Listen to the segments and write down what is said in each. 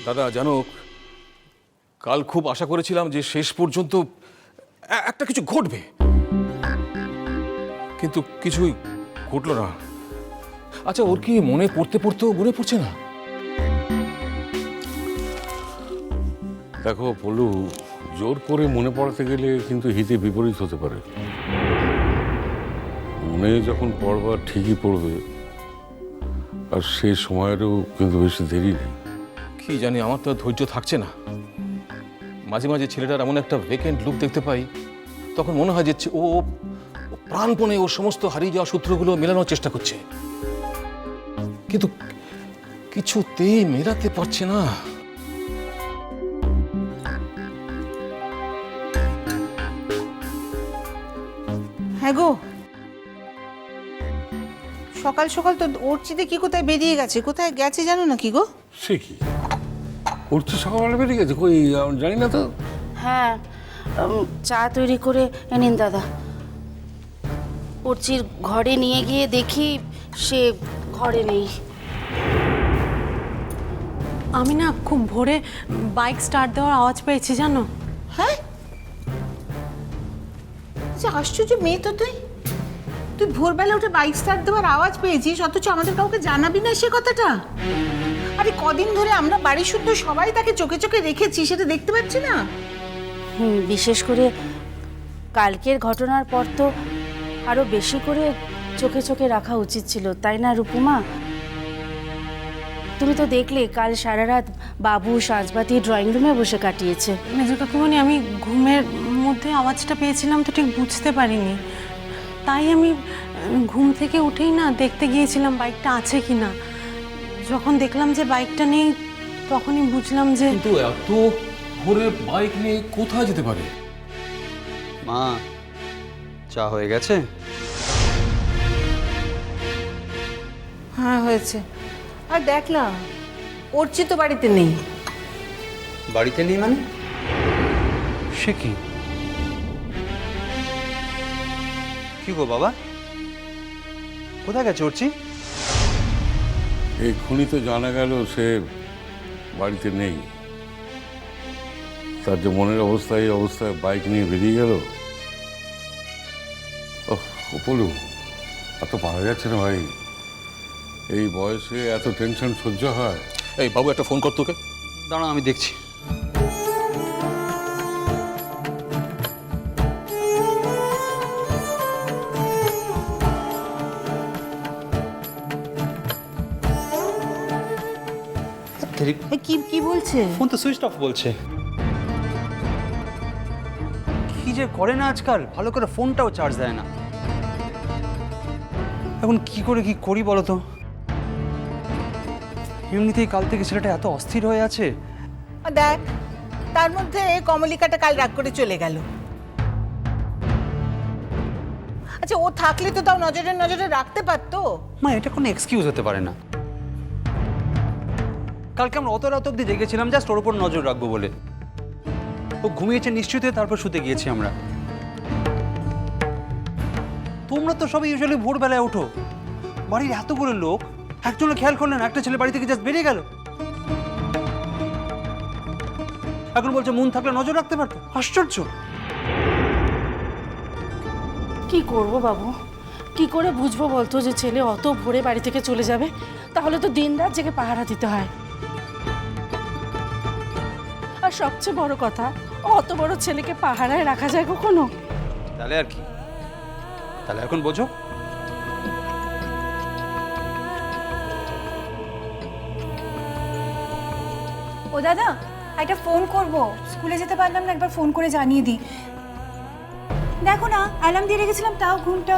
দাদা জানো, কাল খুব আশা করেছিলাম যে শেষ পর্যন্ত একটা কিছু ঘটবে, কিন্তু কিছুই ঘটলো না। আচ্ছা, ওর কি মনে পড়তেও মনে পড়ছে না? দেখো পলু, জোর করে মনে পড়াতে গেলে কিন্তু হিতে বিপরীত হতে পারে। মনে যখন পড়বার ঠিকই পড়বে, আর সেই সময়েরও কিন্তু বেশি দেরি নেই। কি জানি, আমার তো আর ধৈর্য থাকছে না। মাঝে মাঝে ছেলেটার এমন একটা ভেকেন্ট লুক দেখতে পাই, তখন মনে হয় যে ও প্রাণপণে ওর সমস্ত হারিয়ে যাওয়া সূত্রগুলো মেলানোর চেষ্টা করছে, কিন্তু কিছুতেই মেলাতে পারছে না। হ্যাঁ গো, সকাল সকাল তো অর্চিতে কি কোথায় বেরিয়ে গেছে, কোথায় গেছে জানো না কি গো? সে কি করছে, সকালবেলা বেরিয়ে গেছে কই জানি না তো। হ্যাঁ, চা তৈরি করে নিন দাদা। অর্চির ঘরে নিয়ে গিয়ে দেখি সে ঘরে নেই। আমি না খুব ভোরে বাইক স্টার্ট দেওয়ার আওয়াজ পেয়েছি জানো। হ্যাঁ, আচ্ছা আশ্চর্য মেয়ে তো তুই। তুই ভোরবেলা উঠে বাইক স্টার্ট দেওয়ার আওয়াজ পেয়েছিস, অথচ আমাদের কাউকে জানাবি না সে কথাটা। আরে কদিন ধরে আমরা বাড়ি শুদ্ধ সবাই তাকে চোখে চোখে রেখেছি, সেটা দেখতে পাচ্ছি না। বিশেষ করে কালকের ঘটনার পর তো আরো বেশি করে চোখে চোখে রাখা উচিত ছিল, তাই না রূপমা? তুমি তো দেখলে কাল সারা রাত বাবু সাজবাতি ড্রয়িং রুমে বসে কাটিয়েছে। মেজো কাকুমণি, আমি ঘুমের মধ্যে আওয়াজটা পেয়েছিলাম তো ঠিক বুঝতে পারিনি, তাই আমি ঘুম থেকে উঠেই না দেখতে গিয়েছিলাম বাইকটা আছে কি না। যখন দেখলাম যে বাইকটা নেই, তখনই বুঝলাম যে কিন্তু এত ভোরে বাইক নিয়ে কোথায় যেতে পারে? মা, চা হয়ে গেছে? হ্যাঁ হয়েছে। আর দেখ না, অর্চি তো বাড়িতে নেই। বাড়িতে নেই মানে? সে কি কি গো বাবা, কোথায় গেছে অর্চি? এক্ষুনি তো জানা গেল সে বাড়িতে নেই। তার যে মনের অবস্থা, এই অবস্থায় বাইক নিয়ে বেরিয়ে গেল। পলু, এত পারা যাচ্ছে না ভাই, এই বয়সে এত টেনশন সহ্য হয়? এই বাবু, একটা ফোন কর তোকে। দাঁড়াও, আমি দেখছি। কি কি বলছে? ফোন তো সুইচ অফ বলছে। কি যে করে না আজকাল, ভালো করে ফোনটাও চার্জ দেয় না। এখন কি করে কি করি বলো তো? এমনিতেই কাল থেকে ছেলেটা এত অস্থির হয়ে আছে। দেখ, তার মধ্যে কমলিকাটা কাল রাগ করে চলে গেল। আচ্ছা, ও থাকলে তো তাও নজরে নজরে রাখতে পারতো। মা, এটা কোনো এক্সকিউজ হতে পারে না। কালকে আমরা অত রাত অব্দি জেগেছিলাম জাস্ট ওর উপর নজর রাখবো বলে। ও ঘুমিয়েছে নিশ্চিত, তারপর শুতে গিয়েছি আমরা। তোমরা তো সবাই ইউজুয়ালি ভোরবেলায় ওঠো, বাড়ির এতগুলো লোক, একজনের খেয়াল করলেন একটা ছেলে বাড়ি থেকে জাস্ট বেরিয়ে গেল। এখন বলছে মন থাকলে নজর রাখতে পারতো। আশ্চর্য। কি করব বাবু, কি করে বুঝবো বলতো যে ছেলে অত ভোরে বাড়ি থেকে চলে যাবে? তাহলে তো দিন রাত জেগে পাহারা দিতে হয়। আর সবচেয়ে বড় কথা, অত বড় ছেলেকে পাহারায় রাখা যায় কখনো? তাহলে আর কি, তাহলে এখন বোঝো। ও দাদা, একটা ফোন করব, স্কুলে যেতে পারলাম না, একবার ফোন করে জানিয়ে দিই। দেখো না, অ্যালার্ম দিয়ে রেখেছিলাম, তাও ঘুমটা।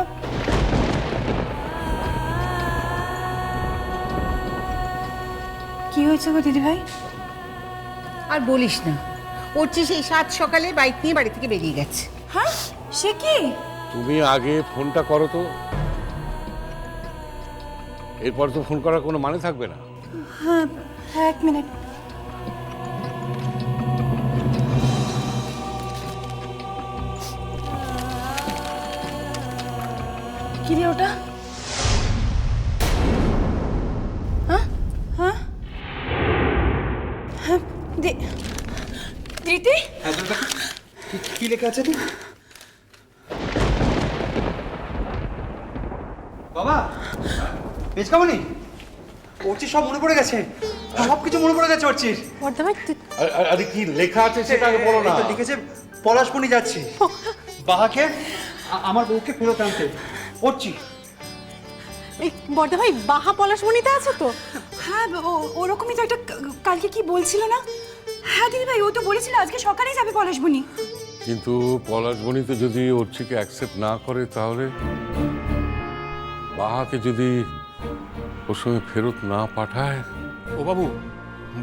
কি হয়েছে গো দিদি ভাই? আর বলিস না, অর্চি সেই 7 সকালে বাইক নিয়ে বাড়ি থেকে বেরিয়ে গেছে। হ্যাঁ, সে কি? তুমি আগে ফোনটা করো তো, এরপর তো ফোন করার কোনো মানে থাকবে না। হ্যাঁ, 1 মিনিট। কি রে ওটা? হ্যাঁ, হ্যাঁ, আছে রে? বাবা, পেঁচকামনি, ওরচির সব মনে পড়ে গেছে, সব কিছু মনে পড়ে গেছে ওরচির। বর্দা ভাই আরে কি লেখা আছে সেটা আগে বলো না। এই তো লিখেছে, পলাশমণি যাচ্ছে বাহাকে আমার বউকে ফেরত আনতে। ওরচি, এই বর্দা ভাই বাহা পলাশমণিতে আছে তো? হ্যাঁ ওরকমই তো একটা কালকে কি বলছিল না? হ্যাঁ দিদি ভাই, ও তো বলেছিল আজকে সকালেই যাবে পলাশবনি। কিন্তু পলাশবনিতে যদি অর্চিকে অ্যাকসেপ্ট না করে তাহলে বাহাকে যদি ওর সঙ্গে ফেরত না পাঠায়। ও বাবু,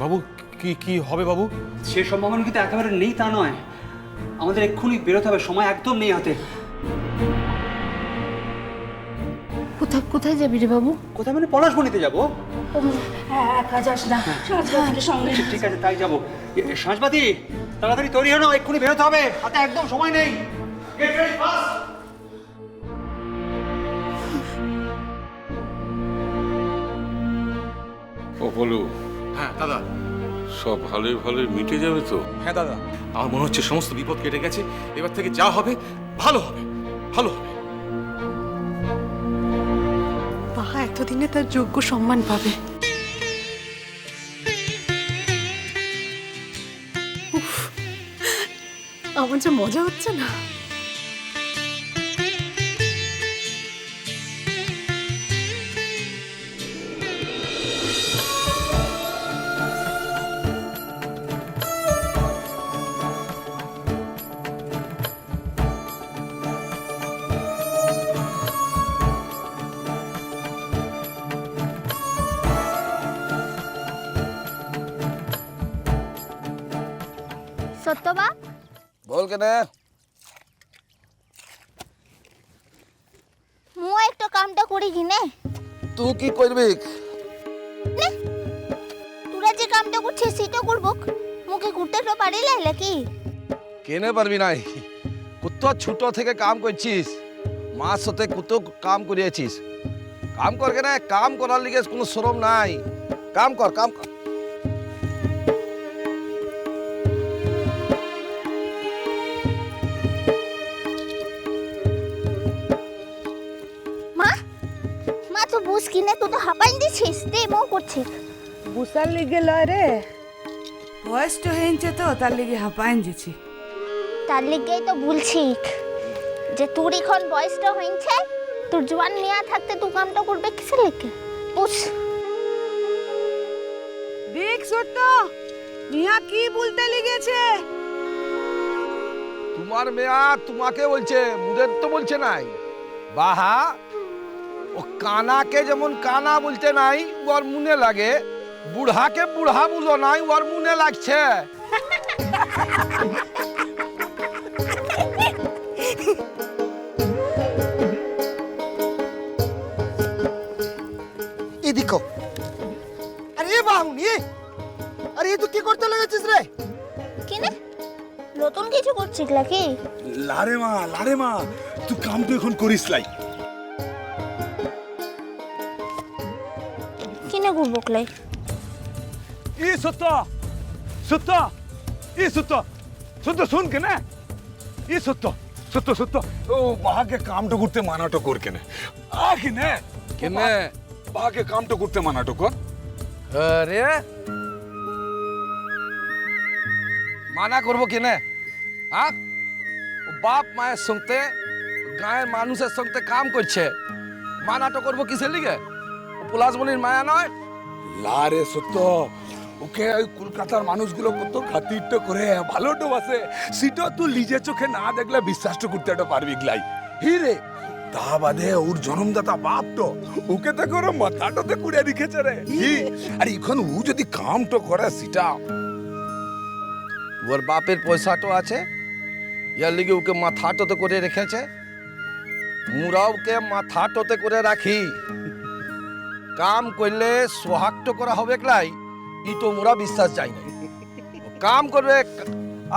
বাবু কি কি হবে বাবু? সে সম্ভাবনা কিন্তু একেবারে নেই তা নয়, আমাদের এক্ষুনি বেরোতে হবে, সময় একদম নেই হাতে। কোথায় কোথায় যাবি রে বাবু? কোথায় মানে? পলাশমণিতে যাবো। হ্যাঁ, একা যাস না, সাজবাতিকে সঙ্গে নিয়ে ঠিক আছে, তাই যাবো। সাজবাতি, তাড়াতাড়ি তৈরি হও, এক্ষুনি বেরোতে হবে, হাতে একদম সময় নেই। Get ready, fast! ও বলো, হ্যাঁ দাদা। সব ভালোই ভালোই মিটে যাবে তো? হ্যাঁ দাদা, আমার মনে হচ্ছে সমস্ত বিপদ কেটে গেছে। এবার থেকে যা হবে ভালো হবে, ভালো হবে। বাহা এতদিনে তার যোগ্য সম্মান পাবে। উফ, আমার যে মজা হচ্ছে না। সত্যবা বল কেনে মু একটা কামটা করি কিনে তুই কি করবি? তোরা যে কামটা করছিস সেটা করব, মুখে করতে তো পারিলে নাকি? কেনে পারবি নাই? কত ছোট থেকে কাম করছিস, মার সাথে কত কাম করিয়েছিস। কাম কর কেনে, কাম করার লিগে কোনো শরম নাই। কাম কর, কাম কর। মা মা তো বুঝ কিনে তুই তো হাঁপাই দিছিস, দে মো করছি। বুসার লিগে লয় রে, বয়সটা হয়েছে তো তার লিগে হাঁপাইন দিছি। তার লিগেই তো বলছি যে তোর এখন বয়সটা হয়েছে, তোর জোয়ান মিয়া থাকতে তুই কামটা করবে কিসের লিগে? বুঝ। দেখ সত্য মিয়া কি বলতে লেগেছে। তোমার মেয়া তোমাকে বলছে, মুদের তো বলছে নাই। বাহা ও কানাকে যেমন কানা বলতে নাই ওর মনে লাগে, বুড়াকে বুড়া বলো নাই ওর মনে লাগছে। এদিকো। আরে বাহুনি, আরে তুই কি করতে লেগেছিস রে? কিনে নতুন কিছু করছিস নাকি? লারে মা তুই কাম তো এখন করিস লাই। কিনে করবো লাই? ই সত্য সত্য, ই সত্য সত্য শুন কেনে, ই সত্য সত্য সত্য ও বাহাকে কামটা করতে মানাটো কর কেনে। আ কেনে কেনে বাহাকে কামটা করতে মানাটো কর। আরে মানা করবো কেনে? হ্যাঁ, ও বাপ মায়ের সঙ্গে গায়ের মানুষের সঙ্গে কাম করছে, মানাটো করবো কিসের লিগে? পলাশমণির মায়া নয়? লারে সত্য, ওকে ওই কলকাতার মানুষগুলো কত খাতিরটা করে ভালোটো বাসে, সেটা তুই নিজের চোখে না দেখলে বিশ্বাসটা করতে একটা পারবি গলাই। হি রে, তা বাদে ওর জন্মদাতা বাপ তো ওকে তো করে মাথাটাতে কুড়ে রেখেছে রে। হি, আর এখন ও যদি কামটা করে সেটা ওর বাপের পয়সাটো আছে, ইয়ার লিগে ওকে মাথাটোতে করে রেখেছে। মুরাওকে মাথাটোতে করে রাখি, কাম করলে সোহাগটো করা হবে ক্লাই ই তো মোরা বিশ্বাস যাই না। কাম করবে,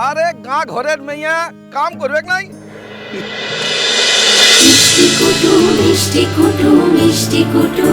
আরে গা ঘরের মেয়া কাম করবে নাই। মিষ্টি কুটু মিষ্টি কুটু মিষ্টি কুটু